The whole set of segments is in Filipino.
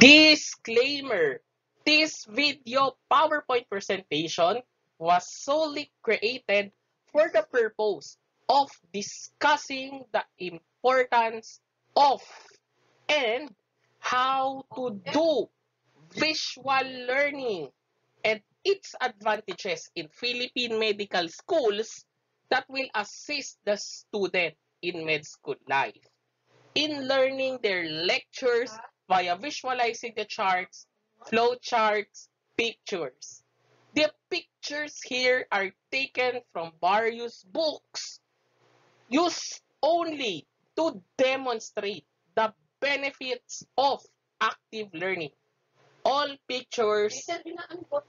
Disclaimer: this video PowerPoint presentation was solely created for the purpose of discussing the importance of and how to do visual learning and its advantages in Philippine medical schools that will assist the student in med school life in learning their lectures via visualizing the charts, flow charts, pictures. The pictures here are taken from various books used only to demonstrate the benefits of active learning. All pictures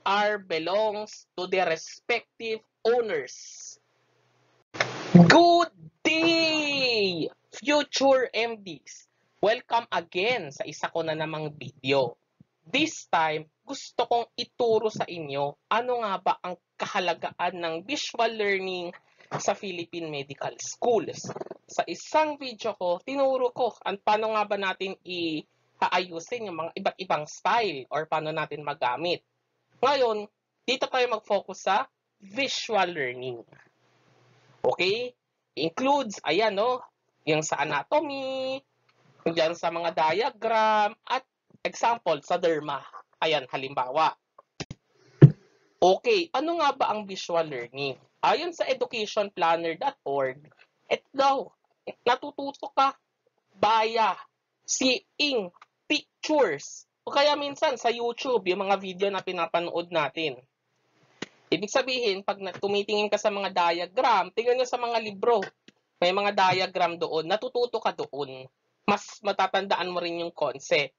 are belongs to their respective owners. Good day, future MDs! Welcome again sa isa ko na namang video. This time, gusto kong ituro sa inyo ano nga ba ang kahalagaan ng visual learning sa Philippine Medical Schools. Sa isang video ko, tinuro ko paano nga ba natin aayusin yung mga iba't ibang style or paano natin magamit. Ngayon, dito tayo mag-focus sa visual learning. Okay? Includes, ayan no, yung sa anatomy, yung sa mga diagram, at example sa derma. Ayan, halimbawa. Okay, ano nga ba ang visual learning? Ayon sa educationplanner.org, ito daw, natututo ka via seeing pictures. O kaya minsan sa YouTube, yung mga video na pinapanood natin. Ibig sabihin, pag tumitingin ka sa mga diagram, tingnan nyo sa mga libro, may mga diagram doon, natututo ka doon. Mas matatandaan mo rin yung concept.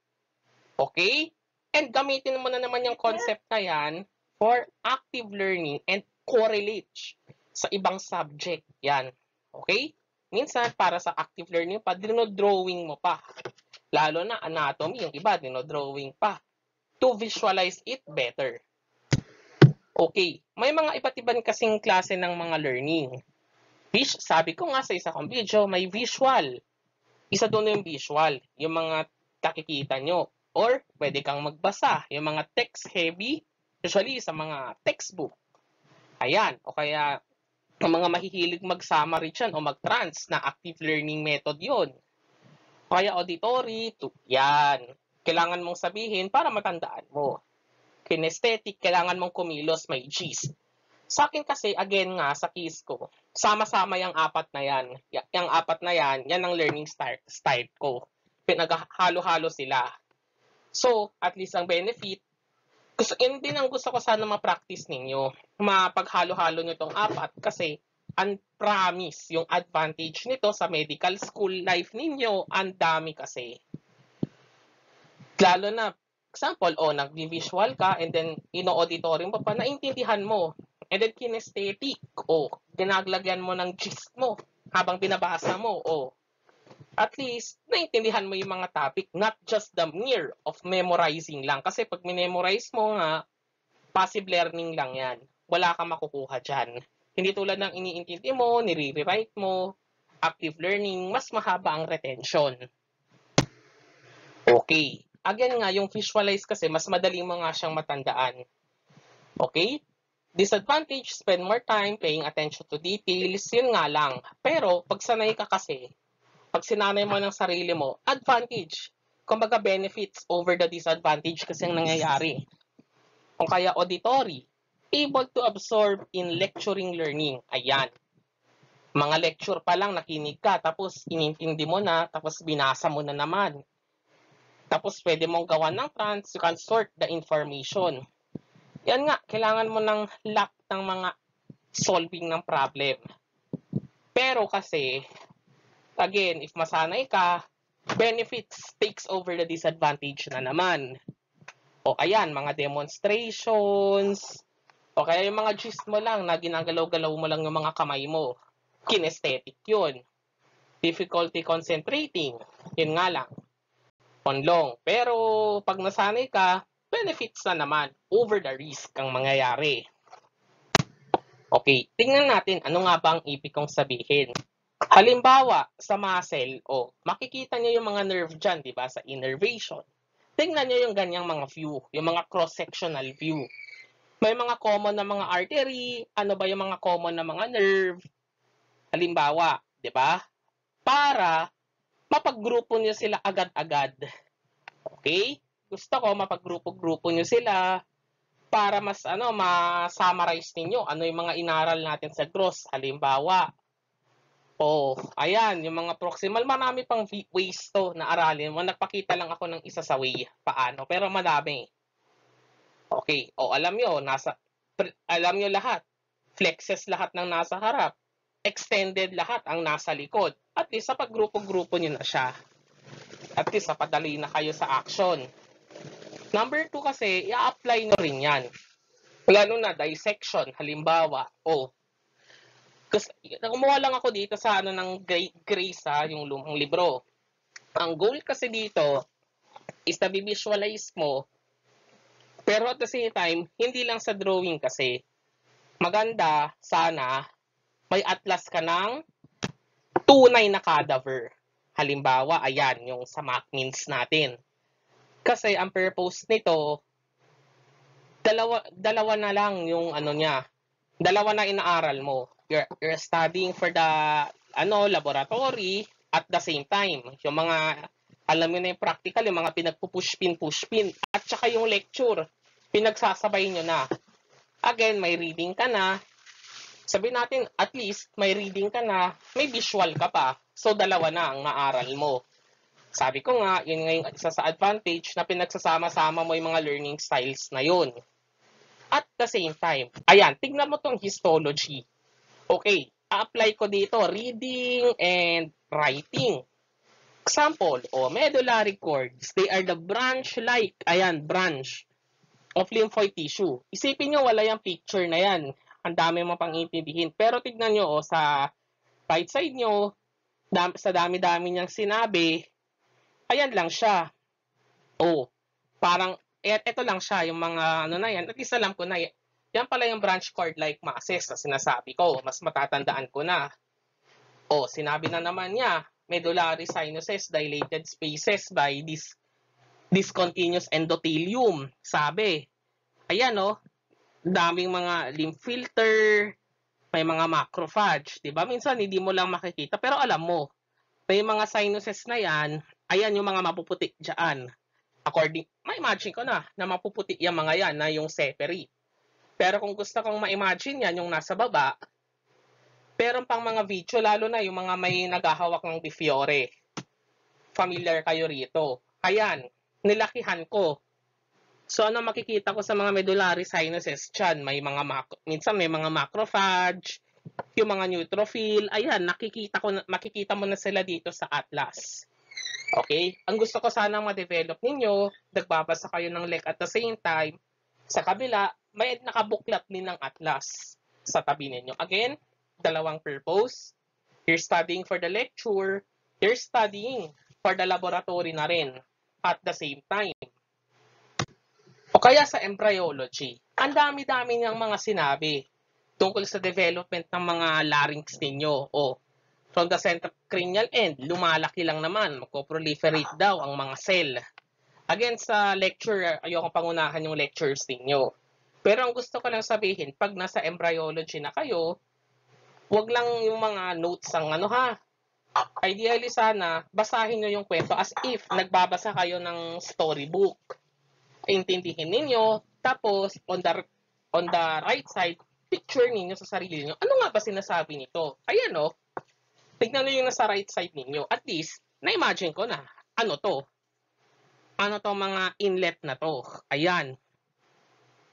Okay? And gamitin mo na naman yung concept na yan for active learning and correlate sa ibang subject. Yan. Okay? Minsan, para sa active learning pa, dinodrawing mo pa. Lalo na anatomy, yung iba, dinodrawing pa. To visualize it better. Okay, may mga iba't ibang kasing klase ng mga learning. Sabi ko nga sa isa kong video, may visual. Isa doon yung visual, yung mga nakikita nyo. Or pwede kang magbasa, yung mga text heavy, usually sa mga textbook. Ayan, o kaya ang mga mahihilig mag-summary dyan o mag-trans na active learning method yon. O kaya auditory, yan. Kailangan mong sabihin para matandaan mo. Kinesthetic, kailangan mong kumilos, may gist. Sa akin kasi, again nga, sa case ko, sama-sama yung apat na yan. Yung apat na yan, yan ang learning style ko. Pinaghalo-halo sila. So, at least ang benefit, yun din ang gusto ko sana ma-practice ninyo. Mapaghalo-halo nyo itong apat kasi ang promise, yung advantage nito sa medical school life ninyo, ang dami kasi. Lalo na, example, nag-visual ka and then ino-auditory mo pa, naintindihan mo. And then kinesthetic, ginaglagyan mo ng gist mo habang binabasa mo, at least, naintindihan mo yung mga topic, not just the mere of memorizing lang. Kasi pag memorize mo nga, passive learning lang yan. Wala kang makukuha dyan. Hindi tulad ng iniintindi mo, nire-rewrite mo, active learning, mas mahaba ang retention. Okay. Again nga, yung visualize kasi, mas madali mo nga siyang matandaan. Okay? Disadvantage, spend more time paying attention to details, yun nga lang. Pero, pag sanay ka kasi, pag sinanay mo ng sarili mo, advantage. Kumbaga, benefits over the disadvantage kasi ang nangyayari. Kung kaya auditory, able to absorb in lecturing learning. Ayan. Mga lecture pa lang, nakinig ka, tapos inintindi mo na, tapos binasa mo na naman. Tapos pwede mong gawa ng trans, you can sort the information. Yan nga, kailangan mo ng lack ng mga solving ng problem. Pero kasi, again, if masanay ka, benefits takes over the disadvantage na naman. O ayan, mga demonstrations, o kaya yung mga gist mo lang na ginagalaw-galaw mo lang yung mga kamay mo. Kinesthetic yun. Difficulty concentrating, yun nga lang. Onlong. Pero pag nasanay ka, benefits na naman over the risk ang mangyayari. Okay, tingnan natin ano nga ba ang ibig kong sabihin. Halimbawa, sa muscle, makikita niyo yung mga nerve dyan, di ba? Sa innervation. tingnan nyo yung ganyang mga view, yung mga cross-sectional view. May mga common na mga artery, ano ba yung mga common na mga nerve, halimbawa, di ba? Para mapaggrupo nyo sila agad-agad. Okay? Gusto ko mapaggrupo-grupo nyo sila para mas ma-summarize ninyo ano yung mga inaral natin sa gross. Halimbawa, ayan, yung mga proximal, marami pang ways to na aralin mo. Nagpakita lang ako ng isa sa way paano, pero madami. Okay, alam nyo lahat. Flexes lahat ng nasa harap. Extended lahat ang nasa likod. At least sa paggrupo-grupo nyo na siya. At least sa padali na kayo sa action. Number 2 kasi, i-apply nyo rin yan. Lalo na dissection, halimbawa, kasi kumuha lang ako dito sa ng Grace yung lumang libro. Ang goal kasi dito is na visualize mo, pero at the same time, hindi lang sa drawing kasi, maganda sana may atlas ka ng tunay na cadaver. Halimbawa, ayan, yung sa MacMins natin. Kasi ang purpose nito, dalawa na lang yung dalawa na inaaral mo. You're studying for the laboratory at the same time. Yung mga, alam mo na yung practical, yung mga pinagpupush-pin, at saka yung lecture, pinagsasabay nyo na. Again, may reading ka na. Sabihin natin, at least, may reading ka na, may visual ka pa. So, dalawa na ang maaral mo. Sabi ko nga, yun nga yung isa sa advantage na pinagsasama-sama mo yung mga learning styles na yun. At the same time, ayan, tignan mo tong histology. Okay, a-apply ko dito, reading and writing. Example, medullary cords, they are the branch-like, branch of lymphoid tissue. Isipin nyo, wala yung picture na yan. Ang dami mo pang intindihin. Pero tignan nyo, sa right side nyo, sa dami-dami niyang sinabi, ayan lang siya. Parang, ito lang siya, yung mga na yan. At least alam ko na, yan pala yung branch cord-like masses na sinasabi ko. Mas matatandaan ko na. Sinabi na naman niya, medullary sinuses, dilated spaces by discontinuous endothelium. Sabi, ayan daming mga lymph filter, may mga macrophage, 'di ba? Minsan hindi mo lang makikita pero alam mo, may mga sinuses na yan, ayan yung mga mapuputi diyan. Ma-imagine ko na mapuputi yung mga yan na yung separate. Pero kung gusto kong ma-imagine yan yung nasa baba, pero pang mga video, lalo na yung mga may naghahawak ng Bifiore. Familiar kayo rito. Ayan, nilakihan ko. So, ano makikita ko sa mga medullary sinuses dyan? Minsan may mga macrophage, yung mga neutrophil. Ayan, makikita mo na sila dito sa atlas. Okay? Ang gusto ko sanang ma-develop ninyo, nagbabasa kayo ng lek at the same time, sa kabila, may nakabuklat din ng atlas sa tabi ninyo. Again, dalawang purpose. You're studying for the lecture, you're studying for the laboratory na rin at the same time. O kaya sa embryology, ang dami-dami niyang mga sinabi tungkol sa development ng mga larynx ninyo. From the centrocranial end, lumalaki lang naman, magpo-proliferate daw ang mga cell. Again, sa lecture, ayoko pangunahan yung lectures ninyo. Pero ang gusto ko lang sabihin, pag nasa embryology na kayo, wag lang yung mga notes ang Ideally sana, basahin nyo yung kwento as if nagbabasa kayo ng storybook. Intindihin ninyo, tapos on the right side, picture ninyo sa sarili niyo. Ano nga ba sinasabi nito? Ayan tignan nyo yung nasa right side ninyo. At least, na-imagine ko na, ano to? Ano to mga inlet na to? Ayan.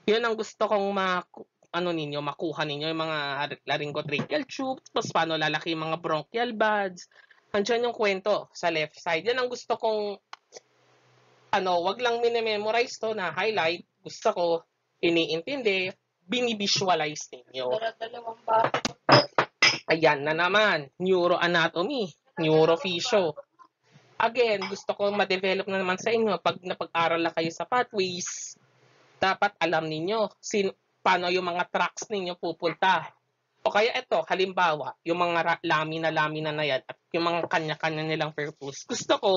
Yun ang gusto kong makuha ninyo, yung mga laryngotracheal tubes, tapos paano lalaki yung mga bronchial buds. Andiyan yung kwento sa left side. Yan ang gusto kong wag lang mini-memorize to na highlight. Gusto ko, iniintindi, binivisualize ninyo. Ayan na naman, neuroanatomy, neurophysio. Again, gusto ko ma-develop na naman sa inyo. Pag napag-aral na kayo sa pathways, dapat alam ninyo paano yung mga tracks ninyo pupunta. O kaya ito, halimbawa, yung mga lamina na yan at yung mga kanya-kanya nilang purpose. Gusto ko,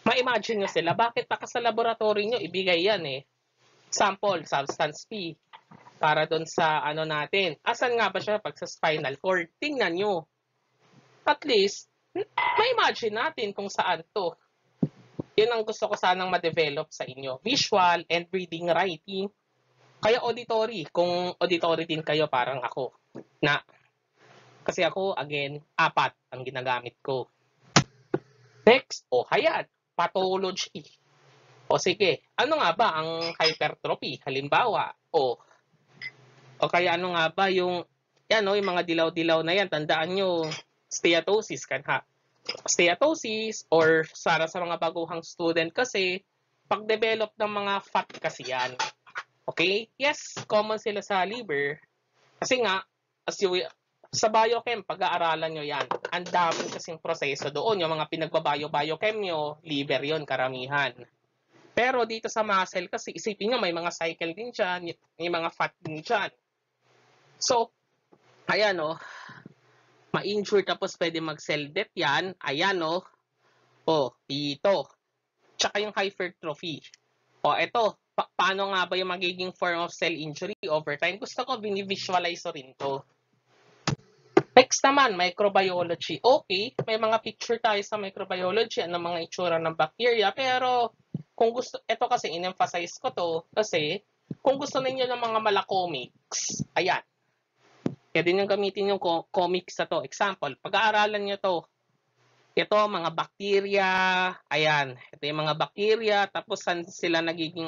Ma-imagine nyo sila, bakit pa sa laboratory nyo, ibigay yan eh. Sample, substance P, para doon sa ano natin. Asan nga ba siya pag sa spinal cord? Tingnan nyo. At least, ma-imagine natin kung saan to. Yun ang gusto ko sanang ma-develop sa inyo. Visual and reading writing. Kaya auditory, kung auditory din kayo parang ako. Na, kasi ako, again, 4 ang ginagamit ko. Next, hayat, pathology. O sige, ano nga ba ang hypertrophy? Halimbawa, o kaya ano nga ba yung, yan yung mga dilaw-dilaw na yan, tandaan nyo, steatosis kanha. Steatosis or sa mga baguhang student kasi, pag-develop ng mga fat kasi yan. Okay? Yes, common sila sa liver. Kasi nga, sa biochem, pag-aaralan nyo yan, ang daming kasing proseso doon. Yung mga pinagbabayo-biochem nyo, liver yon karamihan. Pero dito sa muscle kasi, isipin nyo, may mga cycle din dyan, may mga fat din dyan. So, ayan ma-injure tapos pwede mag-cell death yan. Ayan dito. Tsaka yung hypertrophy. Ito, paano nga ba yung magiging form of cell injury over time? Gusto ko bini-visualize rin to. Next naman, microbiology. Okay, may mga picture tayo sa microbiology, ano mga itsura ng bacteria, pero kung gusto, ito kasi in-emphasize ko to kasi kung gusto ninyo ng mga malacomics, ayan. Kaya din yung gamitin yung comics na to. Example, pag-aaralan nyo to. Ito, mga bacteria, ayan. Ito yung mga bacteria, tapos saan sila nagiging,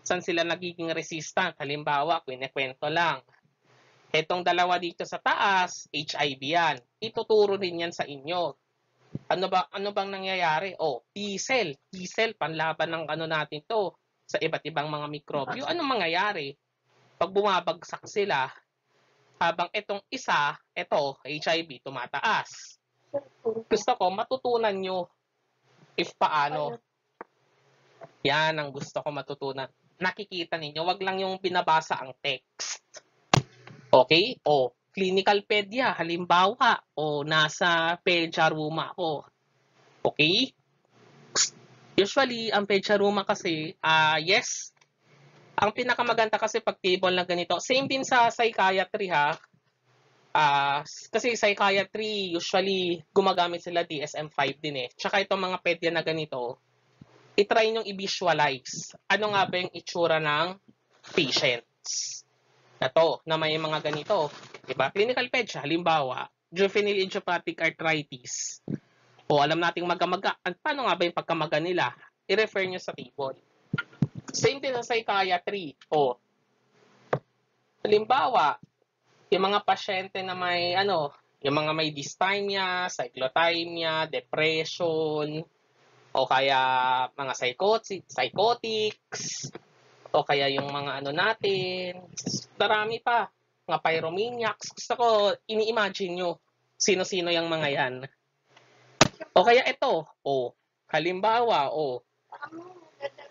saan sila nagiging resistant. Halimbawa, kwento lang. Itong dalawa dito sa taas, HIV yan. Ituturo din yan sa inyo. Ano bang nangyayari? T-cell. T-cell, panlaban ng natin to sa iba't ibang mga mikrobyo. Anong mangyayari? Pag bumabagsak sila, habang itong isa, HIV, tumataas. Gusto ko, matutunan nyo if paano. Yan ang gusto ko matutunan. Nakikita ninyo, wag lang yung binabasa ang text. Okay? Clinical pedia, halimbawa, nasa pedia room ako. Okay? Usually, ang pedia room kasi, yes, ang pinakamaganda kasi pag table na ganito, same din sa psychiatry ha, kasi psychiatry, usually, gumagamit sila DSM-5 din eh. Tsaka itong mga pedya na ganito, itry nyong i-visualize. Ano nga ba yung itsura ng patients? Na may mga ganito. Diba? Clinical pedya, halimbawa, juvenile idiopathic arthritis. Alam nating magamaga. Paano nga ba yung pagkamaga nila? I-refer nyo sa table. Same din sa psychiatry. Halimbawa, yung mga pasyente na may yung mga may dysthymia, cyclothymia, depression, o kaya mga psychotics, o kaya yung mga natin, marami pa, mga pyromaniacs. Gusto ko, ini-imagine nyo, sino-sino yung mga yan. O kaya ito, halimbawa,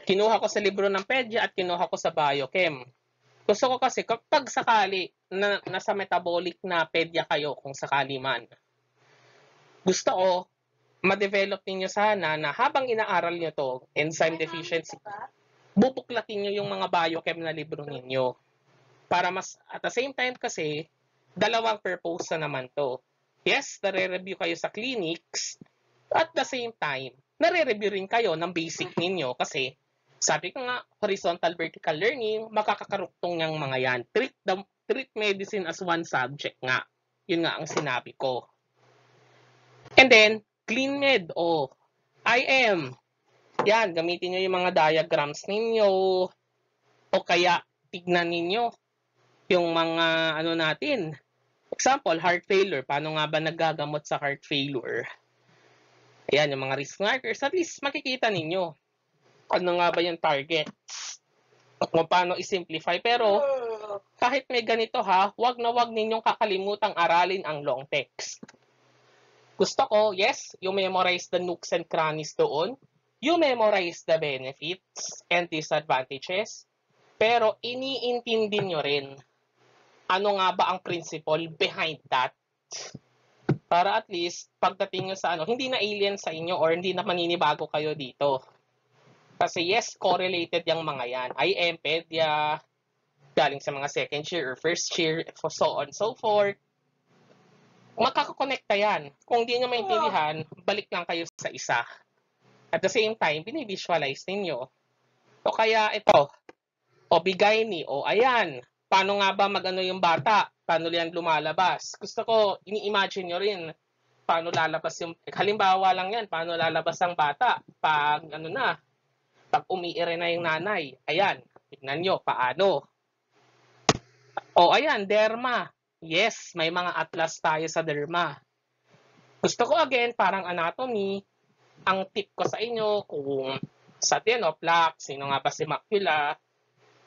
kinuha ko sa libro ng pedya at kinuha ko sa biochem. Gusto ko kasi kapag sakali na nasa metabolic na pedya kayo, kung sakali man, gusto ko ma-develop niyo sana na habang inaaral niyo to, enzyme deficiency, bubuklatin niyo yung mga biochem na libro ninyo. Para mas, at the same time kasi, dalawang purpose na naman to. Yes, nare-review kayo sa clinics, at the same time, nare-review rin kayo ng basic ninyo kasi sabi ko nga, horizontal vertical learning, makakakaruktong niyang mga yan. Treat medicine as one subject nga. Yun nga ang sinabi ko. And then, clean med IM. Yan, gamitin nyo yung mga diagrams ninyo o kaya tignan ninyo yung mga natin. Example, heart failure. Paano nga ba nagagamot sa heart failure? Ayan, yung mga risk markers. At least makikita ninyo ano nga ba yung target kung paano i-simplify. Pero kahit may ganito wag na wag ninyong kakalimutang aralin ang long text. Gusto ko, yes, you memorize the nooks and crannies doon. You memorize the benefits and disadvantages. Pero iniintindi nyo rin ano nga ba ang principle behind that. Para at least, pagdating nyo sa ano, hindi na alien sa inyo or hindi na maninibago kayo dito. Kasi yes, correlated yung mga yan. IMpedia, galing sa mga second year or first year, so on so forth. Makakakonekta yan. Kung hindi nyo maintindihan, balik lang kayo sa isa. At the same time, binivisualize ninyo. O kaya ito, o bigay ni, o ayan, paano nga ba magano yung bata? Paano yan lumalabas? Gusto ko, ini-imagine nyo rin, paano lalabas yung, halimbawa lang yan, paano lalabas ang bata? Pag ano na, pag umiire na yung nanay. Ayan, tignan nyo, paano? O ayan, derma. Yes, may mga atlas tayo sa derma. Gusto ko again, parang anatomy, ang tip ko sa inyo kung sa plaque, sino nga ba si macula,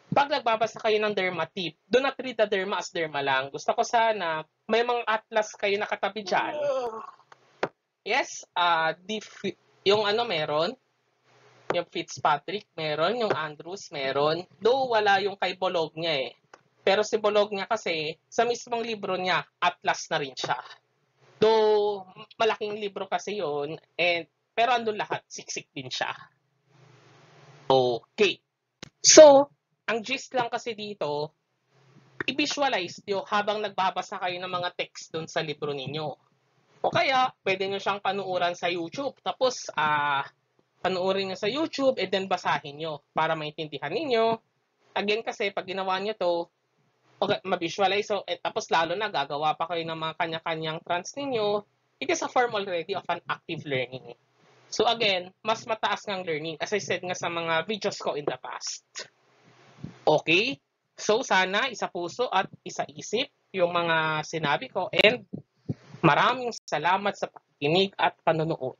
pag nagbabasa kayo ng derma tip, do not read the derma as derma lang. Gusto ko sana, may mga atlas kayo nakatabi dyan. Yes, yung ano meron, yung Fitzpatrick meron, yung Andrews meron, though wala yung kay Bologna eh. Pero si Bologna kasi, sa mismong libro niya, atlas na rin siya. Though, malaking libro kasi yun, pero andun lahat, siksik din siya. Okay. So, ang gist lang kasi dito, i-visualize nyo habang nagbabasa kayo ng mga text dun sa libro ninyo. O kaya, pwede nyo siyang panuuran sa YouTube. Tapos, panuurin nyo sa YouTube and then basahin nyo para maintindihan ninyo. Again kasi, pag ginawa nyo to, okay, ma-visualize, so, tapos lalo na gagawa pa kayo ng mga kanya-kanyang trans ninyo, it is a form already of an active learning. So again, mas mataas ng learning, as I said nga sa mga videos ko in the past. Okay? So sana isa puso at isa isip yung mga sinabi ko and maraming salamat sa pakikinig at panonood.